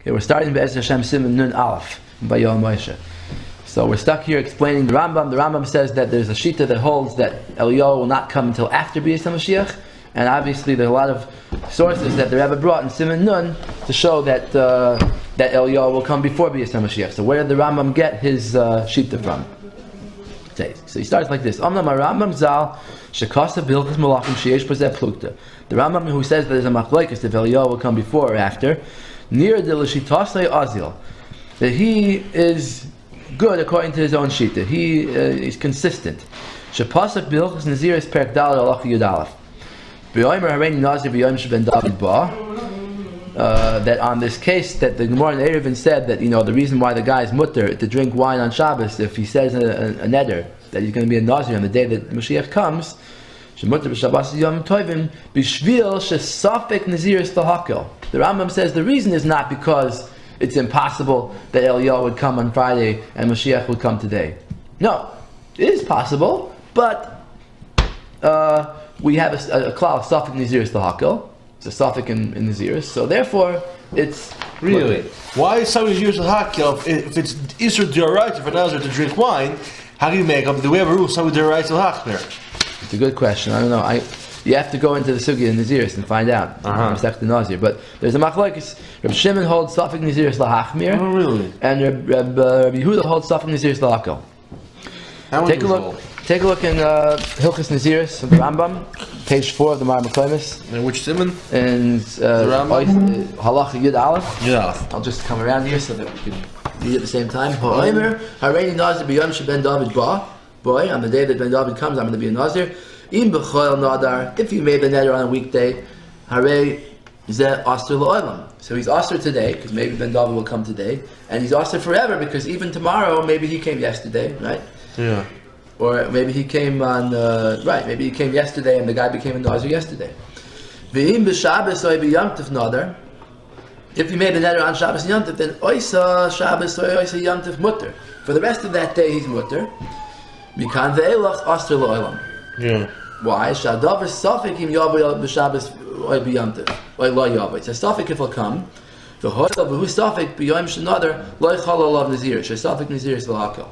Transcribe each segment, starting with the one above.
Okay, we're starting Be'ez Hashem Siman Nun Aleph, Vayoel Moshe. So we're stuck here explaining the Rambam. The Rambam says that there's a shita that holds that Eliyahu will not come until after B'yis HaMashiach, and obviously there are a lot of sources that the Rabbi brought in Siman Nun to show that that Eliyahu will come before B'yis HaMashiach. So where did the Rambam get his shita from? So he starts like this: Omnam Rambam Zal Shekasa Bilchus Malachim Sheyesh B'zeh Plukta. The Rambam who says that there's a machlokes if Eliyahu will come before or after, near the L'shitasei Azil, that he is good according to his own shita. He is consistent. Shepasak Bilchus Naziris Perek Dal Alach Yud Aleph. V'yomer Hareini Nazir V'yom Sheben David Ba. That on this case that the Gemara in Eruvin said that the reason why the guy is mutter to drink wine on Shabbos if he says a neder that he's going to be a Nazir on the day that Mashiach comes, shemutter b'Shabbos Yom Tovim b'shvil shesafek Naziris lahakel. The Rambam says the reason is not because it's impossible that Eliyahu would come on Friday and Mashiach would come today. No, it is possible, but we have a klal safek Naziris lahakel. It's a suffix in Naziris, so therefore it's really. Why is somebody using hakel if it's Isur D'Oraita for Nazir to drink wine? How do you make up? Do we have a rule somebody D'Oraita Hachmer? It's a good question. I don't know. You have to go into the sugya in Naziris and find out. The Nazir, but there's a machlokes. Reb Shimon holds suffix Naziris lahachmir. Oh, really? And Reb Yehuda holds suffix Naziris lahakel. Take a look in Hilchos Naziris of the Rambam, page 4 of the Maamar. And which Siman? And Halacha Yud Aleph. Yud Aleph. I'll just come around here so that we can read at the same time. Hareini Nazir b'yom sheben David ba. Boy, on the day that Ben David comes, I'm going to be a Nazir. Im b'choil nadar. If you made the neder on a weekday, harei zeh aster la'olam. So he's aster today because maybe Ben David will come today, and he's aster forever because even tomorrow maybe he came yesterday, right? Yeah. Or maybe he came on, maybe he came yesterday and the guy became a Nazir yesterday. V'im b'Shabbos oy b'yamtiv nadar. If you made a neder on Shabbos and Yamtiv, then oisa Shabbos oy oisa Yamtiv mutter. For the rest of that day he's mutter. Mikan ve'elach aster la'olam. Yeah. Why? Shadavar safek im yavoi b'Shabbos oy b'yamtiv. Oy lo yavoi. It's a safek if he'll come. V'hoil v'hu safek b'yom shenadar lo yichal olav nazir. Shesafek naziris v'hakel.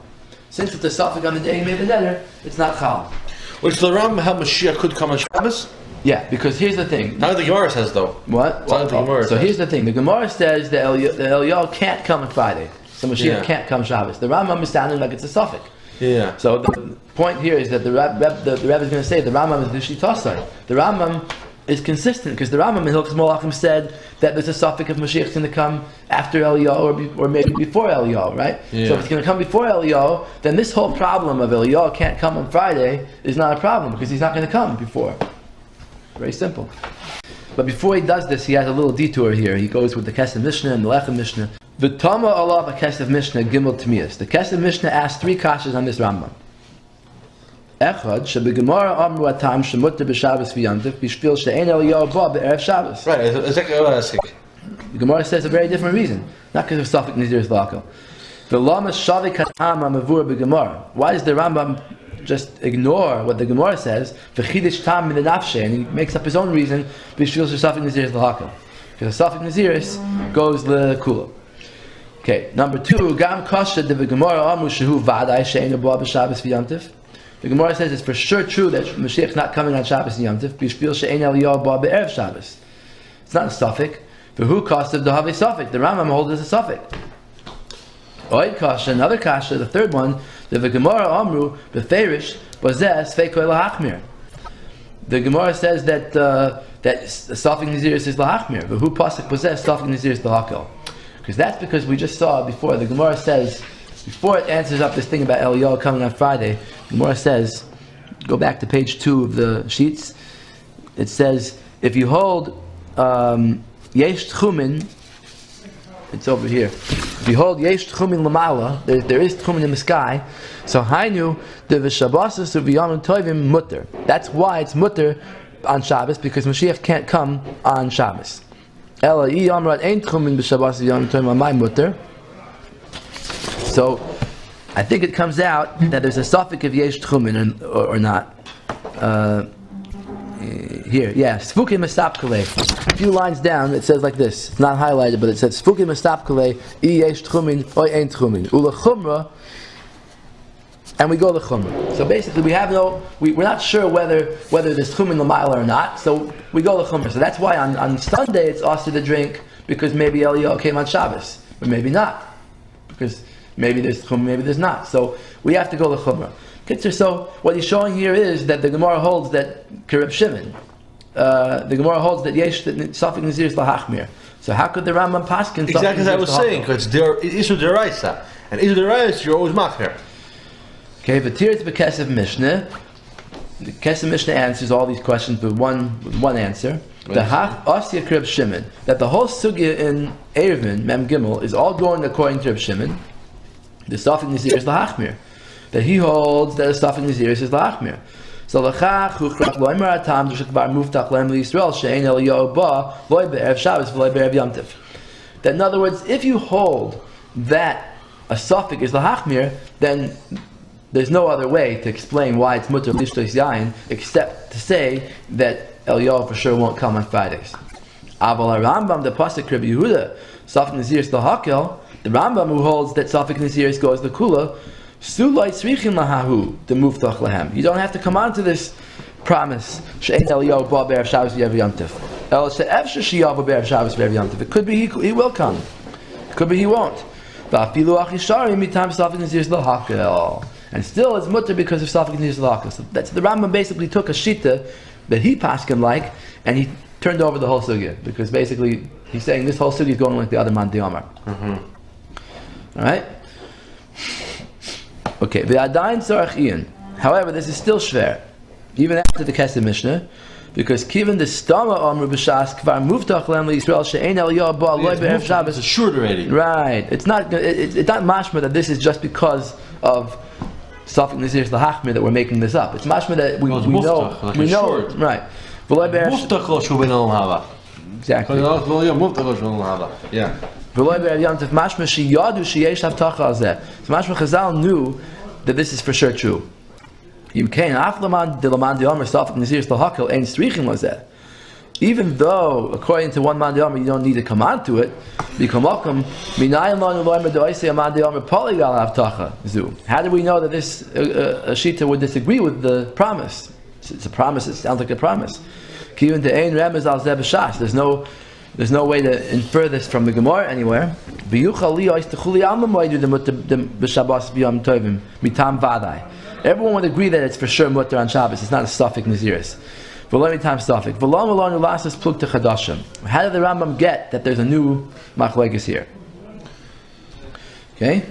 Since it's a suffix on the day he made the neder, it's not chal. Which the Rambam how Mashiach could come on Shabbos? Yeah, because here's the thing. Now the Gemara says though. What? So here's the thing. The Gemara says that Eliyahu can't come on Friday. So Mashiach can't come Shabbos. The Rambam is sounding like it's a suffix. Yeah. So the point here is that the Rebbe is going to say the Rambam is the Shitasai. The Rambam is consistent because the Rambam in Hilchos Malachim said that there's a suffix of Mashiach going to come after Eliyahu or maybe before Eliyahu, right? Yeah. So if it's going to come before Eliyahu, then this whole problem of Eliyahu can't come on Friday is not a problem because he's not going to come before. Very simple. But before he does this, he has a little detour here. He goes with the Kesef Mishnah and the Lechem Mishnah. V'tama alav a Kesef Mishnah gimel tmiyas. The Kesef Mishnah asks 3 kashas on this Rambam. Echad shebegemara amru atam shemutter b'Shabbos v'yantiv b'shvil she'ein Eliyahu ba be'erev Shabbos. Right, exactly what I was asking. The Gemara says a very different reason, not because of suffix naziris lakel. V'lama shavik hatam amavur b'Gemara. Why does the Rambam just ignore what the Gemara says? V'chidish tam min nafshe, and he makes up his own reason b'shvil she'suffix naziris lakel. Because the suffix naziris goes lekula. Okay, number 2, gam kasha de v'Gemara amru shehu v'adai she'ein ba b'Shabbos v'yantiv. The Gemara says it's for sure true that Mashiach is not coming on Shabbos and Yom Tov. B'shvil she'ein Eliyahu ba be'erev Shabbos. It's not a suffix. V'hu kasav dahavi suffix. The Rambam holds it as a suffix. Oid kasha, another kasha, the 3rd one, the Gemara amru b'ferish bazeh sfeikoi lahachmir. The Gemara says that that suffix naziris is lahachmir. V'hu pasuk bazeh suffix naziris lahakel. Because that's we just saw before. The Gemara says, before it answers up this thing about Eliyahu coming on Friday, the Gemara says, go back to page 2 of the sheets, it says, if you hold Yesh Tchumin, it's over here, if you hold Yesh Tchumin Lamala, there is Tchumin in the sky, so Hainu, the V'Shabbasos V'Yom Tovim Mutter. That's why it's Mutter on Shabbos, because Mashiach can't come on Shabbos. Ela I Amrat Ein Tchumin B'Shabbasos V'Yom Tovim Amay Mutter. So, I think it comes out that there's a suffix of yesh tchumin or not. here, yeah. Sfukim Mestapkale. A few lines down, it says like this. It's not highlighted, but it says Sfukim Mestapkale, Yesh Tchumin, Oy Ein Tchumin. Ula Chumra, and we go to Chumra. So basically, we're not sure whether there's Tchumin L'mayla or not, so we go to Chumra. So that's why on Sunday it's also to drink, because maybe Eliyahu came on Shabbos, but maybe not. Because maybe there's Tchumin, maybe there's not. So we have to go to Chumra. So what he's showing here is that the Gemara holds that Kereb Shimon, the Gemara holds that Yesh Safik Nazir is Lahachmir. So how could the Rambam paskin? Exactly as I was saying, because it is a deraisa, and is a deraisa you're always machmer. Okay, but here it's the Kesef Mishnah. The Kesef Mishnah answers all these questions with one answer. The Hach Asya Kereb Shimon, that the whole sugya in Erevin Mem Gimel is all going according to Kereb Shimon. The Safik Nazir is Lahachmir. That he holds that a Safik Nazir is Lahachmir. So l'chach uchrak loimer atam d'shekvar muftach lehem l'Yisrael she'ein Eliyahu ba loy be'erev Shabbos v'loy be'erev Yom Tov. That in other words, if you hold that a Safik is Lahachmir, then there's no other way to explain why it's mutter l'ishtos yayin except to say that Eliyahu for sure won't come on Fridays. Aval Rambam the pasuk Rabbi Yehuda Safik Nazir is Lahakel. The Rambam who holds that Safik Nazir goes the Kula. Sulai tzrichin lahahu the muftach lahem. You don't have to come on to this promise. She'ein Eliyahu ba be'erev Shabbos v'yev Yom Tov. El she'efshe she'yavo be'erev Shabbos v'yev Yom Tov. It could be he will come. It could be he won't. Va'afilu achisharim mitam Safik Nazir lahakel. And still it's mutter because of Safik Nazir lahakel. So that's the Rambam basically took a shita that he paskin like, and he turned over the whole sugya, because basically he's saying this whole sugya is going like the other man Maamar. All right. Okay, v'adayin tzarach ian. However, this is still shver, even after the Kesef Mishnah, because given the stama amru b'shas kvar muftach lehem l'Yisrael she'ein Eliyahu ba loy be'erev Shabbos. It's assured already. Right. It's not mashma that this is just because of Safik Nazir Lahachmir that we're making this up. It's mashma that we know. Right. V'loy be'erev Muftach lo shu ben olam haba. Exactly. Muftach lo shu ben olam haba. Yeah. So Mashma Chazal knew that this is for sure true. Even though, according to one man you don't need to come on to it, how do we know that this Shita would disagree with the promise? It's a promise, it sounds like a promise. There's no way to infer this from the Gemara anywhere. Everyone would agree that it's for sure mutter on Shabbos. It's not a Safik Naziris. How did the Rambam get that there's a new machlekes here? Okay?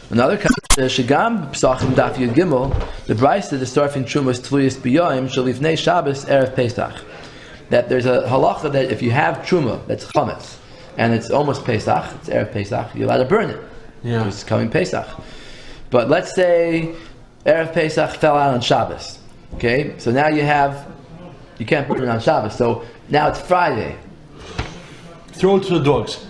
Another Shagam Psachim Daf Yud Gimel, the Brisa the Starfin Trumas Tluyas B'Yoim Shalifnei Shabbos Erev Pesach. That there's a halacha that if you have truma that's chametz and it's almost Pesach, it's Erev Pesach, you're allowed to burn it. Yeah. It's coming Pesach. But let's say Erev Pesach fell out on Shabbos. Okay, so now you can't burn it on Shabbos. So now it's Friday. Throw it to the dogs.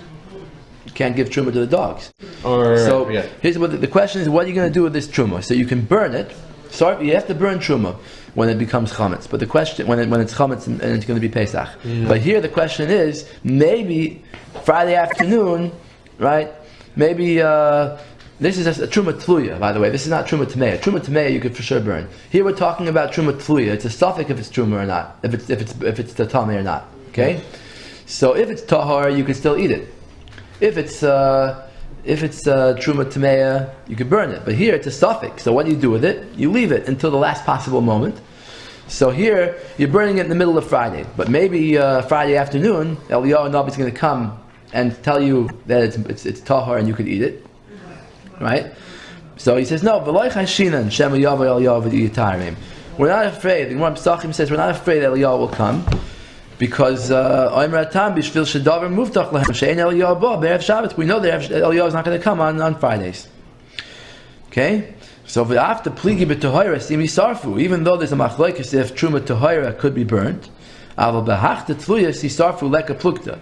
You can't give truma to the dogs. Here's what the question is: what are you going to do with this truma? So you can burn it. Sorry, you have to burn truma when it becomes chametz. But the question, when it's chametz and it's going to be Pesach. Yeah. But here the question is, maybe Friday afternoon, right? Maybe this is a truma tluya. By the way, this is not truma tameya. Truma tameya you could for sure burn. Here we're talking about truma tluya. It's a suffix if it's truma or not. If it's the tameh or not. Okay. Yeah. So if it's tahar, you can still eat it. If it's truma tameya, you can burn it. But here it's a suffix. So what do you do with it? You leave it until the last possible moment. So here you're burning it in the middle of Friday. But maybe Friday afternoon, Eliyahu Nabi is going to come and tell you that it's tahar and you could eat it, right? So he says no. We're not afraid. The Gemara Pesachim says we're not afraid that Eliyahu will come. Because we know that Eliyahu is not going to come on Fridays. Okay? So after pligi b'tohira simi sarfu, even though there's a machlokes if truma tohira could be burnt, aval b'hachta tluya si sarfu leka plukta.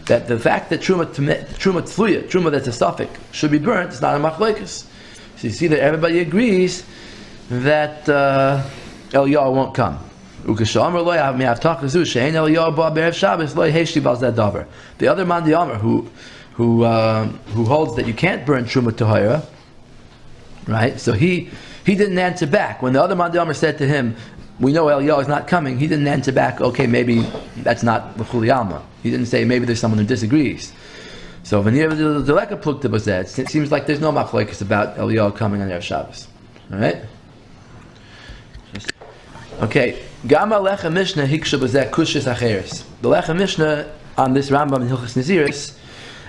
That the fact that truma tluya, truma that's a suffix, should be burnt is not a machlokes. So you see that everybody agrees that Eliyahu won't come. The other man Maamar who holds that you can't burn truma tahira, right? So he didn't answer back when the other man Maamar said to him, "We know Eliyahu is not coming." He didn't answer back. Okay, maybe that's not l'chuli alma. He didn't say maybe there's someone who disagrees. So it seems like there's no machlokes about Eliyahu coming on Erev Shabbos. All right. Okay. Gama Lechem Mishnah hiksha b'zeh kushis acheres. The Lechem Mishnah on this Rambam in Hilchos Naziris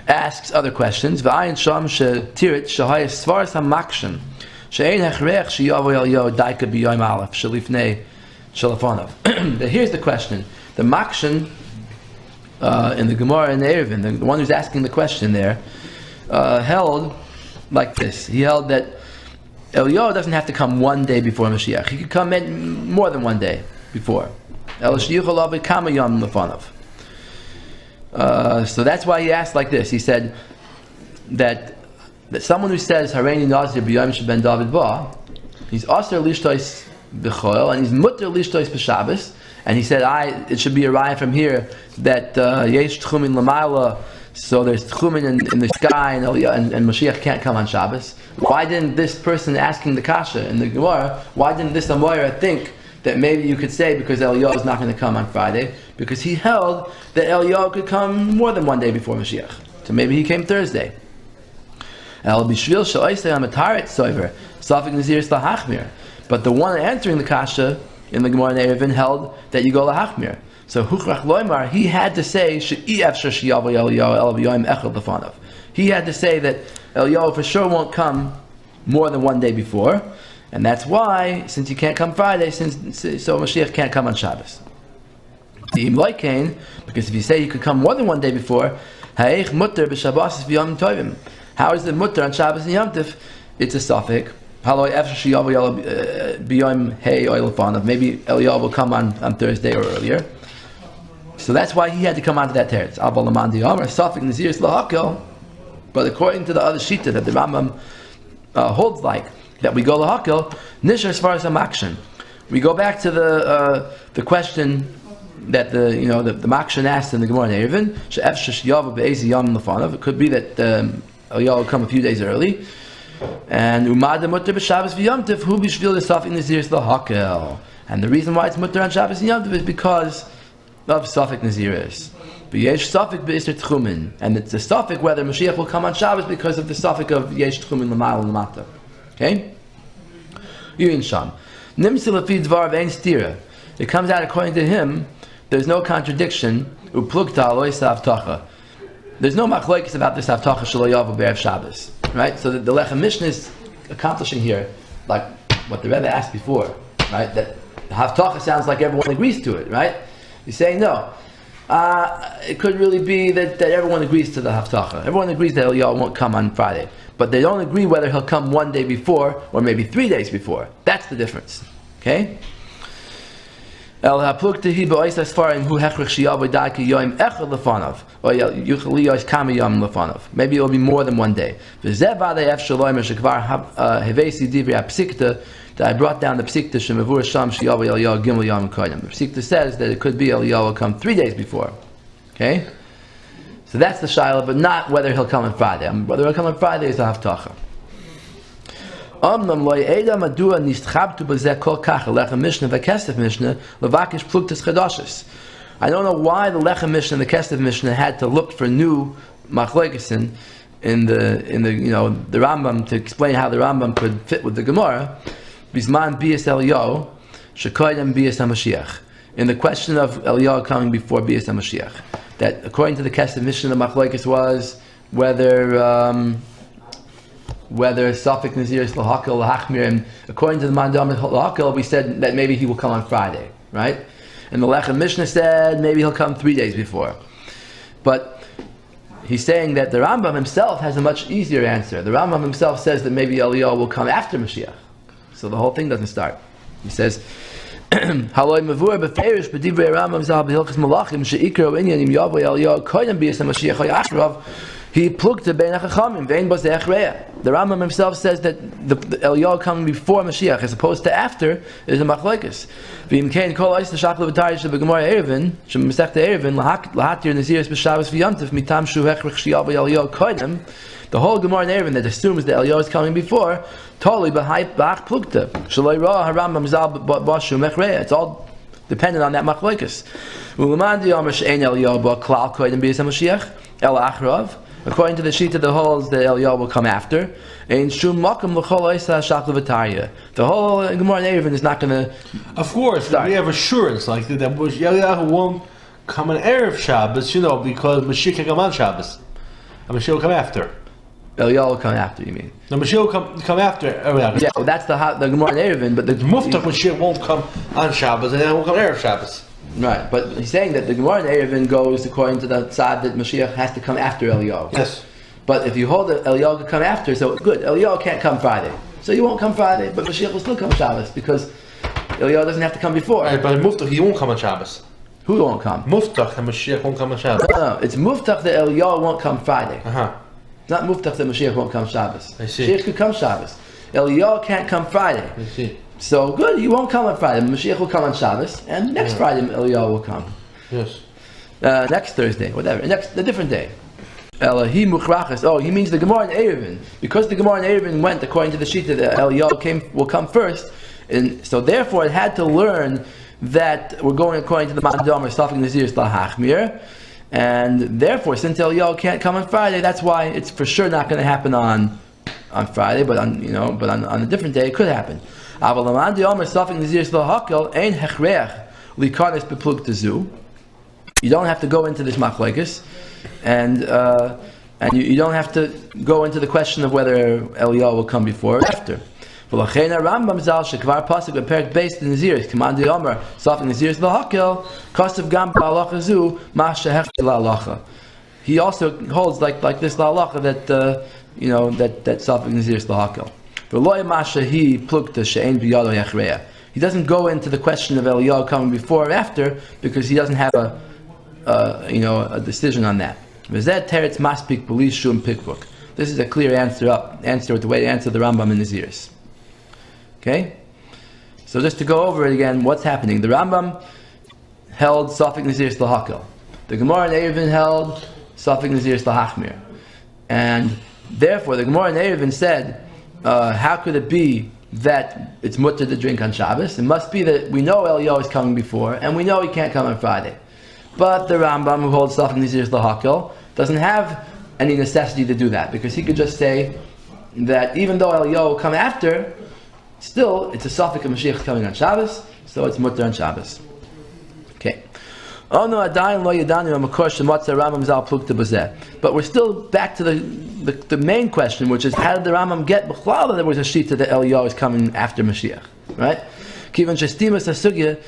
asks other questions. V'ayin sham shetirit shahayis svaras hamakshin she'ein hechrech sheyavo Eliyahu daika b'yoyim aleph shalifnei shalafonov. Here's the question. The makshin in the Gemara in the Eruvin, the one who's asking the question there, held like this. He held that Eliyahu doesn't have to come one day before Mashiach. He could come in more than one day before. So that's why he asked like this. He said that someone who says Hareini Nazir b'Yom Sheben David Ba, he's Aser Lishtois b'Choel and he's Mutter Lishtois b'Shabbos. And he said, it should be a raya from here that Yesh Tchumin Lamayla, so there's Tchumin in the sky, and Mashiach can't come on Shabbos. Why didn't this person asking the Kasha in the Gemara, why didn't this Amoira think that maybe you could say because Eliyahu is not going to come on Friday? Because he held that Eliyahu could come more than one day before Mashiach. So maybe he came Thursday. But the one answering the Kasha in the Gemara Eruvin held that you go lahachmir. So Huchrach Loimar, he had to say he had to say that Eliyahu for sure won't come more than one day before, and that's why, since he can't come Friday, so Mashiach can't come on Shabbos. Because if you say he could come more than one day before, how is the mutter on Shabbos and Yom Tov? It's a suffix. Maybe Eliyahu will come on Thursday or earlier. So that's why he had to come onto that teretz. But according to the other shita that the Rambam holds like, that we go lahakel, nishar as far as action. We go back to the question that the Makshan asked in the Gemara Eruvin. It could be that Eliyahu will come a few days early. And umad mutter b'Shabbos v'Yom Tov hu b'shvil l'safik naziris lahakel. And the reason why it's mutter on Shabbos and Yom Tov is because of safik naziris. V'yesh safik b'isr tchumin, and it's a safik whether Mashiach will come on Shabbos because of the safik of yesh tchumin l'mal l'mata. Okay. Yuin sham nimsi lefi dvar v'ein stira. It comes out according to him. There's no contradiction. Uplugta aloy savtacha. There's no machlokes about this havtacha shelo yavo be'erev Shabbos. Right, so the Lechem Mishnah is accomplishing here, like what the Rebbe asked before, right? That Havtacha sounds like everyone agrees to it, right? He's saying no. It could really be that everyone agrees to the Havtacha. Everyone agrees that Eliyahu won't come on Friday, but they don't agree whether he'll come one day before or maybe 3 days before. That's the difference. Okay. El hapluktehi ba'oisas farim hu hechrich shiyav v'daki yoim echad lefanav or yuchaliyos kama yom lefanav. Maybe it will be more than one day. V'zeh v'adei ef shaloim shekvar hevesi divri ha'psikta that I brought down the psikta shemavur sham shiyav Eliyahu gimel yom kodim. The psikta says that it could be Eliyahu will come 3 days before. Okay, so that's the shaila, but not whether he'll come on Friday. Whether he'll come on Friday is a havtacha. I don't know why the Lechem Mishnah and the Kesef Mishnah and the Kesef Mishnah had to look for new machlokes in the Rambam to explain how the Rambam could fit with the Gemara. Bisman bias Eliyahu shekoydem bias HaMashiach. In the question of Eliyahu coming before bias HaMashiach, that according to the Kesef Mishnah, the machlokes was whether Safik Naziris Lahakel Lahachmir, and according to the Mandam Lahakel, we said that maybe he will come on Friday, right? And the Lechem Mishnah said maybe he'll come 3 days before. But he's saying that the Rambam himself has a much easier answer. The Rambam himself says that maybe Eliyahu will come after Mashiach. So the whole thing doesn't start. He says, Haloi mavur beferish b'divrei Rambam zal b'hilchos malachim she'ikro inyanim yavo Eliyahu koydem b'yis HaMashiach ha'achrav He plukta bein hachachamim vein bas de'achreya. The Rambam himself says that the Eliyahu coming before Mashiach as opposed to after is a machlokes. V'im kein kol ois l'shachla v'tari shel b'gemara erevin shem mesechta erevin lahatir naziris b'shavos v'yontif mitam shu hechrich shi'al b'Eliyahu koidem. The whole Gemara in Erevin that assumes that Eliyahu is coming before totally b'ach plukta shaloi ra haRambam zal b'ashu mechreya. It's all dependent on that machlokes. U'leman di'omer she'ein Eliyahu b'klal koidem b'yis HaMashiach el achrav. According to the sheet of the holes, the Eliyahu will come after. The whole Gemara in Erevin is not going to. Of course, we have assurance like that Eliyahu won't come on Erev Shabbos, because Mashiach can come on Shabbos, and Mashiach will come after. Eliyahu will come after. You mean? No, Mashiach will come after. Yeah, well, that's the Gemara in Erevin, but the Muftach Mashiach won't come on Shabbos, and then it won't come Erev Shabbos. Right, but he's saying that the Gemara in Erevin goes according to the side that Mashiach has to come after Eliyahu. Yes. But if you hold that Eliyahu could come after, so good, Eliyahu can't come Friday. So you won't come Friday, but Mashiach will still come Shabbos because Eliyahu doesn't have to come before. Right, but Muftach, he won't come on Shabbos. Who won't come? Muftach and Mashiach won't come on Shabbos. No, it's Muftach that Eliyahu won't come Friday. Uh-huh. It's not Muftach that Mashiach won't come Shabbos. I see. Mashiach could come Shabbos. Eliyahu can't come Friday. I see. So good, you won't come on Friday. Mashiach will come on Shabbos, and next Friday Eliyahu will come. Yes. Next Thursday, whatever. A different day. He muchrachas. Oh, he means the Gemara in Erevin. Because the Gemara in Erevin went according to the sheet that Eliyahu will come first, and so therefore it had to learn that we're going according to the Mandam or Safik Naziris Lahachmir, and therefore since Eliyahu can't come on Friday, that's why it's for sure not going to happen on Friday, but on a different day it could happen. You don't have to go into this machlokes, and you don't have to go into the question of whether Eliyahu will come before or after. Rambam zal shekvar pasuk beperek based in Naziris command the Omer soften Naziris lahakel kosav gam ba'alacha zu ma shehech la'alacha. He also holds like this la'alacha that that soften Naziris lahakel. He doesn't go into the question of Eliyahu coming before or after because he doesn't have a decision on that. This is a clear answer with the way to answer the Rambam in Naziris. Okay? So just to go over it again, what's happening? The Rambam held Safik Naziris Lahakel. The Gemara in Erevin held Safik Naziris Lahachmir. And therefore the Gemara in Erevin said, how could it be that it's mutter to drink on Shabbos? It must be that we know Eliyahu is coming before, and we know he can't come on Friday. But the Rambam, who holds Safik Naziris Lahakel, doesn't have any necessity to do that, because he could just say that even though Eliyahu will come after, still it's a Safik of Mashiach coming on Shabbos, so it's mutter on Shabbos. Okay. But we're still back to the main question, which is how did the Rambam get b'chlal that there was a shita that Eliyahu is coming after Mashiach, right? Kivan shestimas hasugya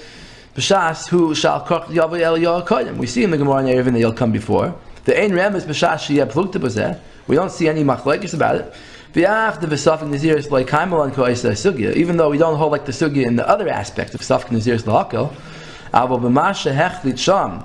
b'shas hu shal koch yavay Eliyahu kodim. We see in the Gemara in Erevin that he'll come before. The ein rem is b'shas sheyeh plukta b'zeh. We don't see any machlokes about it. V'after v'safik naziris lo'ikaimel on ko'isa sugya. Even though we don't hold like the sugya in the other aspect of safik naziris lahakel. Aber b'masha hechlit sham,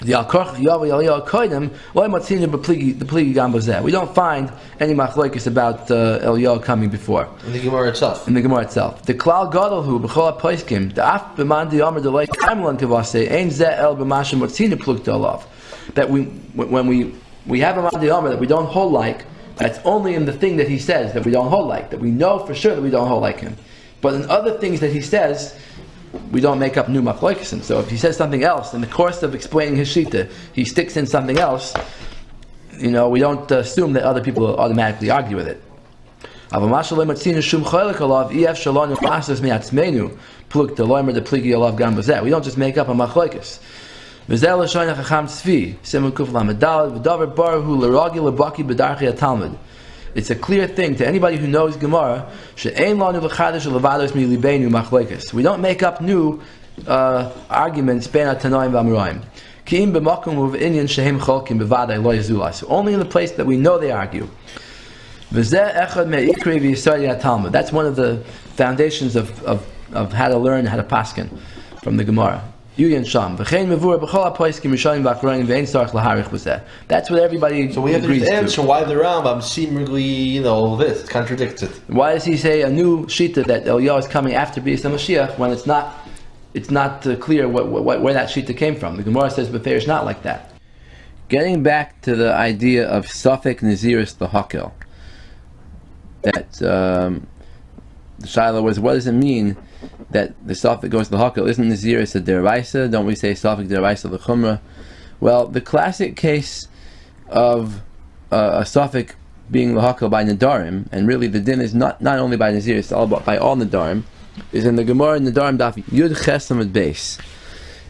the al-koch yavay Eliyahu kodim loy matzinu b'pligi gam b'zeh. We don't find any machlokes about Eliyahu coming before. In the Gemara itself. The klal gadol hu b'chol ha'poiskim the af b'man di'omer the loy kaimel on kavase ein zeh el b'masha matzinu plukta olav. That when we have a man di'omer that we don't hold like, that's only in the thing that he says that we don't hold like, that we know for sure that we don't hold like him. But in other things that he says, we don't make up new machlokes. So if he says something else, in the course of explaining his shita, he sticks in something else, we don't assume that other people will automatically argue with it. We don't just make up a machlokes. It's a clear thing to anybody who knows Gemara. We don't make up new arguments. Only in the place that we know they argue. That's one of the foundations of how to learn how to paskin from the Gemara. Yuyan Sham. That's what everybody So we have agrees to answer why the Rambam seemingly, this contradicts it. Why does he say a new shita that Eliyahu is coming after Beis HaMashiach when it's not clear where that shita came from? The Gemara says Beferish not like that. Getting back to the idea of Safek Naziris L'Hakel, that the Shiloh was, what does it mean that the Safek goes to the Hakel? Isn't Naziris a Deraisa? Don't we say Safek Deraisa L'Chumra? Well, the classic case of a Safek being L'Hakel by Nadarim, and really the din is not only by Naziris, it's all about by all Nadarim, is in the Gemara Nadarim Daf Yud Chesam at Beis.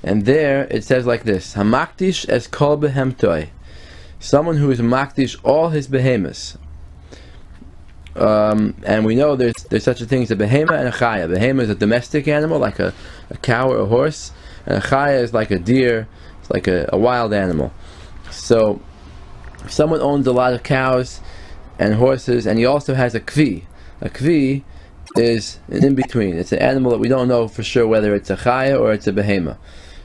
And there it says like this: Hamakdish es kol behemtoi, someone who is makdish all his behemoths. And we know there's such a thing as a behema and a chaya. Behema is a domestic animal, like a cow or a horse, and a chaya is like a deer, it's like a wild animal. So, if someone owns a lot of cows and horses, and he also has a kvi is an in-between. It's an animal that we don't know for sure whether it's a chaya or it's a behema.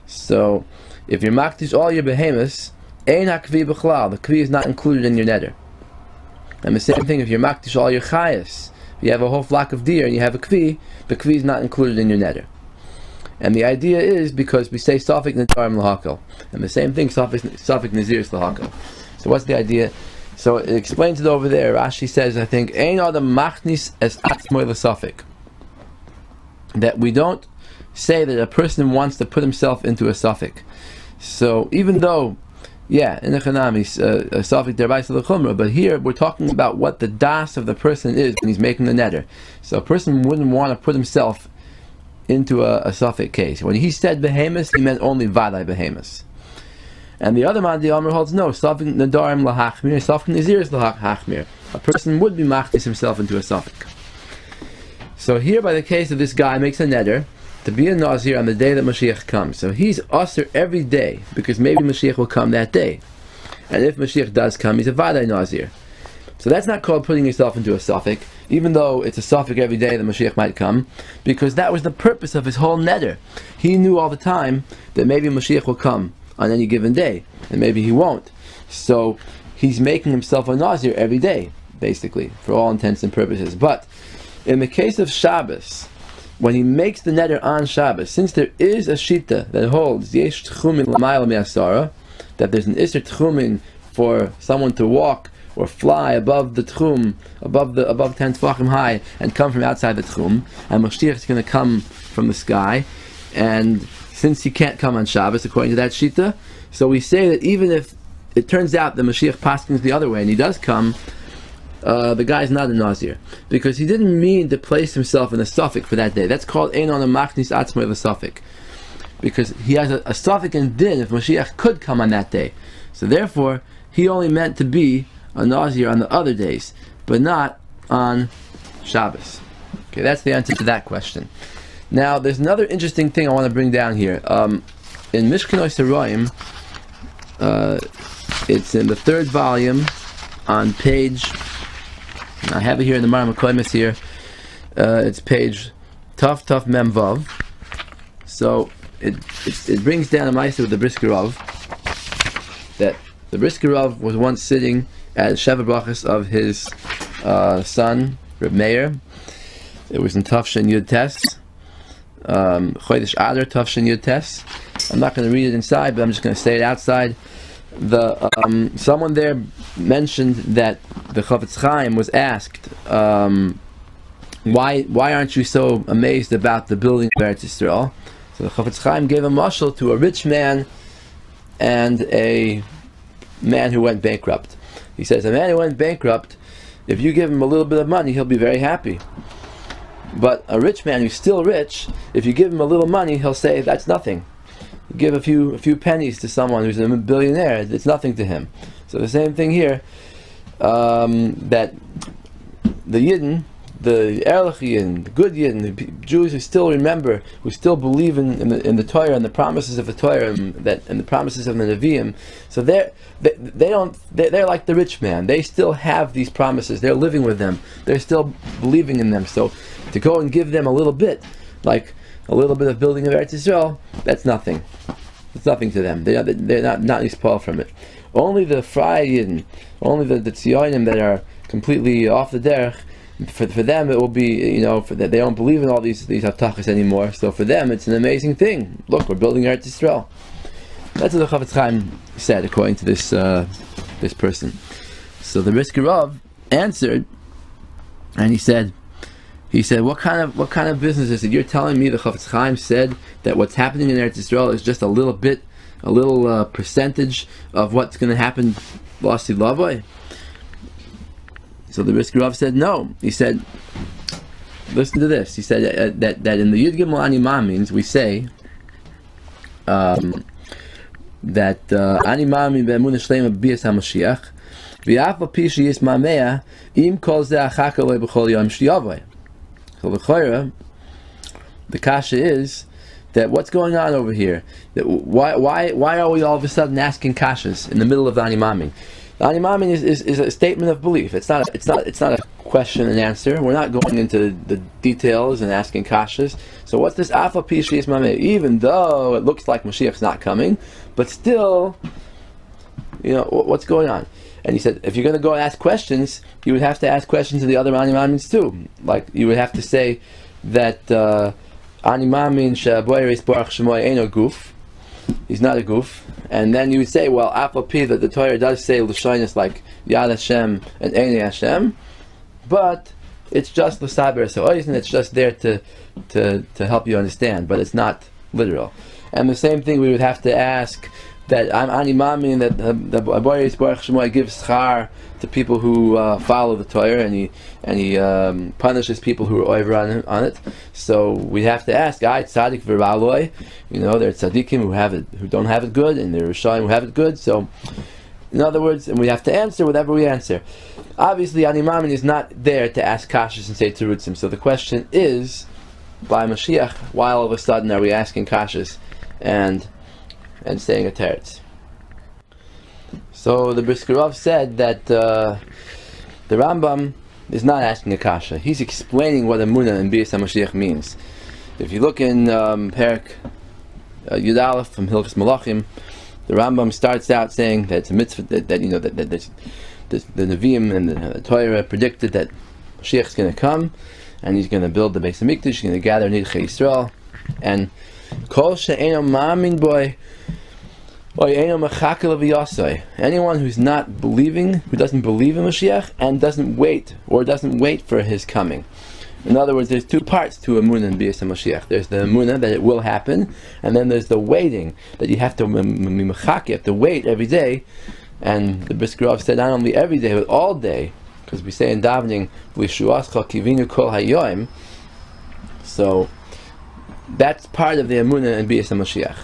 So, if you're makdish all your behemoths, ein hakvi b'chlal, the kvi is not included in your neder. And the same thing if you're makdish all your chayas. If you have a whole flock of deer and you have a kvi, the kvi is not included in your neder. And the idea is because we say Safek Nadarim L'Hakel, and the same thing Safek Naziris L'Hakel. So what's the idea? So it explains it over there. Rashi says, I think, Ein Adam Machnis es Atzmoi L'Safek, that we don't say that a person wants to put himself into a Safek. So even though, in the Chanamis, Safek Deraisa L'Chumra, but here we're talking about what the das of the person is when he's making the neder. So a person wouldn't want to put himself into a Safek case. When he said behemoths, he meant only Vadai behemoths. And the other man, the Amr holds, no, Safek Nadarim L'Hachmir, Safek Naziris L'Hachmir. A person would be machtis himself into a Safek. So here, by the case of this guy, makes a neder to be a Nazir on the day that Mashiach comes. So he's Asr every day, because maybe Mashiach will come that day. And if Mashiach does come, he's a Vadai Nazir. So that's not called putting yourself into a Safek, even though it's a Safek every day that Mashiach might come, because that was the purpose of his whole neder. He knew all the time that maybe Mashiach will come on any given day, and maybe he won't. So he's making himself a Nazir every day, basically, for all intents and purposes. But in the case of Shabbos, when he makes the neder on Shabbos, since there is a shita that holds yesh tchumin l'mayla me'asara, that there's an iser tchumin for someone to walk or fly above the tchum, above 10 tefachim high, and come from outside the tchum, and Mashiach is going to come from the sky, and since he can't come on Shabbos according to that shita, so we say that even if it turns out the Mashiach paskins the other way and he does come, the guy's not a Nazir, because he didn't mean to place himself in a Safek for that day. That's called Ein Ona Machnis Atzmoi L'Safek, because he has a Safek in din if Mashiach could come on that day. So therefore, he only meant to be a Nazir on the other days, but not on Shabbos. Okay, that's the answer to that question. Now, there's another interesting thing I want to bring down here. In Mishkanot Saraim, it's in the 3rd volume on page, I have it here in the Maamar Koimis here, it's page Tuf Mem Vav. So it brings down a ma'aseh with the Brisker Rav, that the Brisker Rav was once sitting at Sheva Brachas of his son, Reb Meir. It was in Tufshin Yud Tes, Chodesh Adar Tufshin Yud Tes. I'm not going to read it inside, but I'm just going to say it outside. Someone there mentioned that the Chofetz Chaim was asked, why aren't you so amazed about the building of Eretz Yisrael? So the Chofetz Chaim gave a mashal to a rich man and a man who went bankrupt. He says, a man who went bankrupt, if you give him a little bit of money, he'll be very happy. But a rich man who's still rich, if you give him a little money, he'll say, that's nothing. You give a few pennies to someone who's a billionaire, it's nothing to him. So the same thing here, that the Yidden, the Erlich Yidden, the good Yidden, the Jews who still remember, who still believe in the Torah and the promises of the Torah and the promises of the Nevi'im, so they're like the rich man. They still have these promises. They're living with them. They're still believing in them. So to go and give them a little bit, like a little bit of building of Eretz Yisrael, that's nothing. It's nothing to them. They're not expelled from it. Only the Frei Yidden, only the Zionim that are completely off the derech, for them it will be, they don't believe in all these Avtachas anymore, so for them it's an amazing thing. Look, we're building Eretz Yisrael. That's what the Chafetz Chaim said, according to this person. So the Brisker Rav answered, and he said, what kind of business is it? You're telling me the Chafetz Chaim said that what's happening in Eretz Yisrael is just a little percentage of what's going to happen Lasi Lavoi? So the Brisker Rav said no. He said, listen to this. He said that in the Yud Gimel Ani Maamins we say that Ani Maamin be'emunah shleima b'bias HaMashiach v'af al pi sheyis mamea im kol zeh achak aloi b'chol yom sheyavoi. So the kasha is that what's going on over here? That why are we all of a sudden asking kashas in the middle of the Ani Maamin? The Ani Maamin is a statement of belief. It's not a question and answer. We're not going into the details and asking kashas. So what's this Afa Pi Sheyis Mameh? Even though it looks like Mashiach's not coming, but still, what's going on? And he said, if you're going to go and ask questions, you would have to ask questions of the other Ani Maamins too. Like, you would have to say that Ani Maamin she'aboy reis barach shemoy eino guf. He's not a goof. And then you would say, well, Apapi, that the Torah does say L'shoinus like Yad Hashem and Einei Hashem, but it's just L'saber Sa'oiz, and it's just there to help you understand, but it's not literal. And the same thing we would have to ask, that I'm Ani Maamin, that the Aboyis Baruch Shemoy gives schar to people who follow the Torah, and he punishes people who are over on it. So we have to ask, tzaddik v'raloi, there are tzaddikim who don't have it good, and there are rishayim who have it good. So, in other words, and we have to answer whatever we answer. Obviously, Ani Maamin is not there to ask kashas and say terutzim. So the question is, by Mashiach, why all of a sudden are we asking kashas and saying a teretz? So the Brisker Rav said that the Rambam is not asking a kasha. He's explaining what Emunah and Bias HaMashiach means. If you look in Perek Yud Aleph from Hilchos Malachim, the Rambam starts out saying that it's a mitzvah that the Nevi'im and the Torah predicted that Mashiach is going to come, and he's going to build the Beis HaMikdash, he's going to gather Nidchei Yisrael, and Kol she'eino ma'amin boy, anyone who's not believing, who doesn't believe in Mashiach and doesn't wait for his coming. In other words, there's two parts to Emunah and Bias HaMashiach. There's the Emunah that it will happen, and then there's the waiting, that you have to you have to wait every day. And the Brisker Rav said not only every day, but all day, because we say in davening, V'yishuascha kivinu kol hayoim. So that's part of the Emunah and Bias HaMashiach.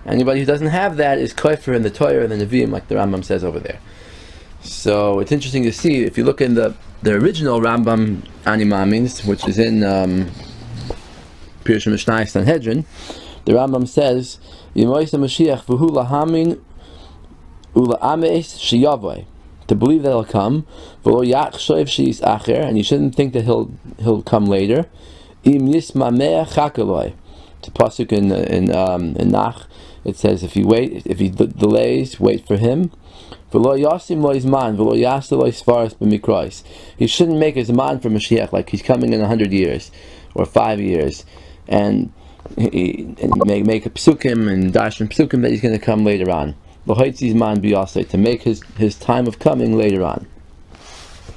Anybody who doesn't have that is kofer in the Torah and the Nevi'im, like the Rambam says over there. So it's interesting to see, if you look in the original Rambam Ani Maamins, which is in Pirush Mishnah Sanhedrin, the Rambam says, Yirmiyahu Mashiach v'hu lahamin ula'ameis sheyavoy, to believe that he'll come, v'lo yachshov she'is acher, and you shouldn't think that he'll come later. Im yismameh chakaloi, it's a pasuk in Nach. It says, if he delays, wait for him. He shouldn't make his man for Mashiach like he's coming in 100 years or 5 years, and make a psukim and darshan psukim that he's going to come later on. To make his time of coming later on.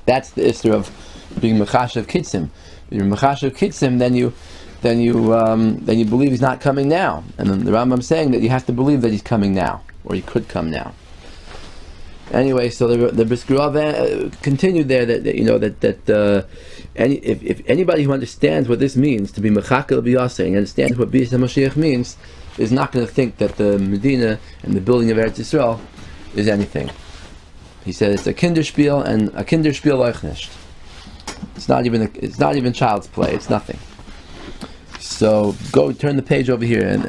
That's the issur of being mechashav kitzim. If you're mechashav kitzim, then you believe he's not coming now, and then the Rambam saying that you have to believe that he's coming now, or he could come now. Anyway, so the Brisker Rav continued there that if anybody who understands what this means to be mechakel b'yaseh and understands what Bias HaMashiach means is not going to think that the Medina and the building of Eretz Yisrael is anything. He said it's a kinderspiel, and a kinderspiel euch nicht. It's not even child's play. It's nothing. So go turn the page over here, and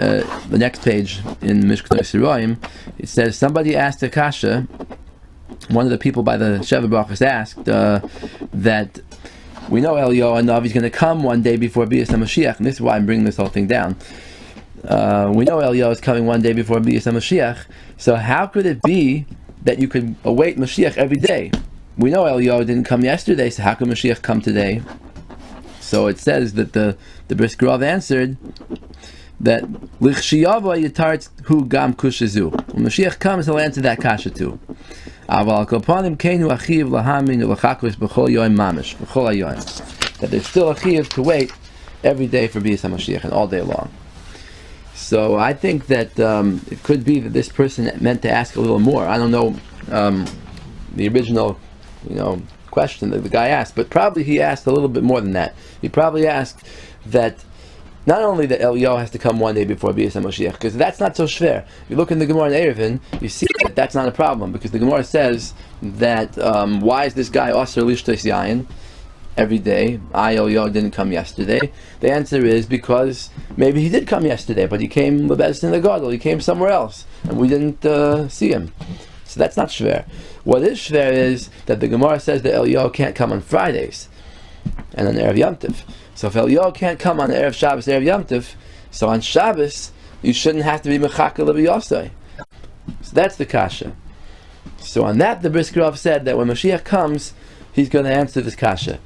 the next page in Mishkan Yisraelim, it says somebody asked a kasha. One of the people by the Sheva Brachos asked that we know Eliyahu Hanavi is going to come one day before Bias HaMashiach, and this is why I'm bringing this whole thing down. We know Eliyahu is coming one day before Bias HaMashiach, so how could it be that you could await Mashiach every day? We know Eliyahu didn't come yesterday, so how could Mashiach come today? So it says that the Brisker Rav answered that L'chshiyava yitartz hu gam kushazu. When Mashiach comes, he'll answer that kasha too. Aval kopanim keinu achiv lahamin ulachakos b'chol yoyim mamish b'chol hayoyim. That there's still a chiv to wait every day for Bias HaMashiach and all day long. So I think that it could be that this person meant to ask a little more. I don't know the original, question that the guy asked, but probably he asked a little bit more than that. He probably asked that not only that Eliyahu has to come one day before Bias HaMashiach, because that's not so shver. If you look in the Gemara in Eruvin, you see that that's not a problem, because the Gemara says that why is this guy Aser Lishtos Yayin every day? Eliyahu didn't come yesterday. The answer is because maybe he did come yesterday, but he came Lebez in the Gadol, he came somewhere else, and we didn't see him. So that's not shver. What is shver is that the Gemara says that Eliyahu can't come on Fridays and on Erev Yom Tov. So if Eliyahu can't come on Erev Shabbos, Erev Yom Tov, so on Shabbos you shouldn't have to be Mechaka L'Biyosai. So that's the kasha. So on that the Brisker Rav said that when Mashiach comes, he's going to answer this kasha.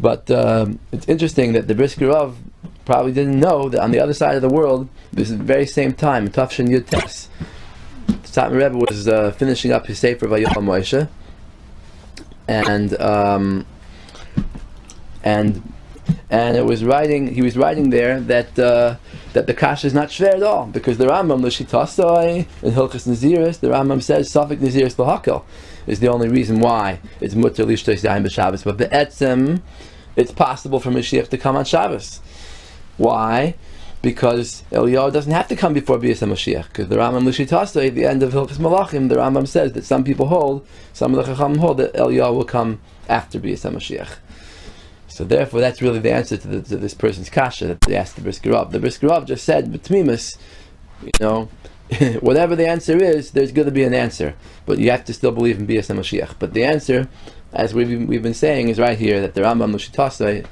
But it's interesting that the Brisker Rav probably didn't know that on the other side of the world, this very same time, in Tafshin Yud Tes, Satmar Rebbe was finishing up his Sefer Vayoel Moshe, and it was writing. He was writing there that the kasha is not shver at all, because the Rambam l'shitasai in Hilchos Naziris, the Rambam says Safek Naziris l'hakel is the only reason why it's mutter lishtos yayin b'Shabbos. But be'etzem, it's possible for Mashiach to come on Shabbos. Why? Because Eliyahu doesn't have to come before Bias HaMashiach, because the Rambam l'shitasai at the end of Hilchos Malachim, the Rambam says that some of the Chachamim hold that Eliyahu will come after Bias HaMashiach. So therefore, that's really the answer to this person's kasha that they asked the Brisker Rav. The Brisker Rav just said, "B'tmimus, whatever the answer is, there's going to be an answer, but you have to still believe in Bias HaMashiach." But the answer, as we've been saying, is right here that the Rambam l'shitasai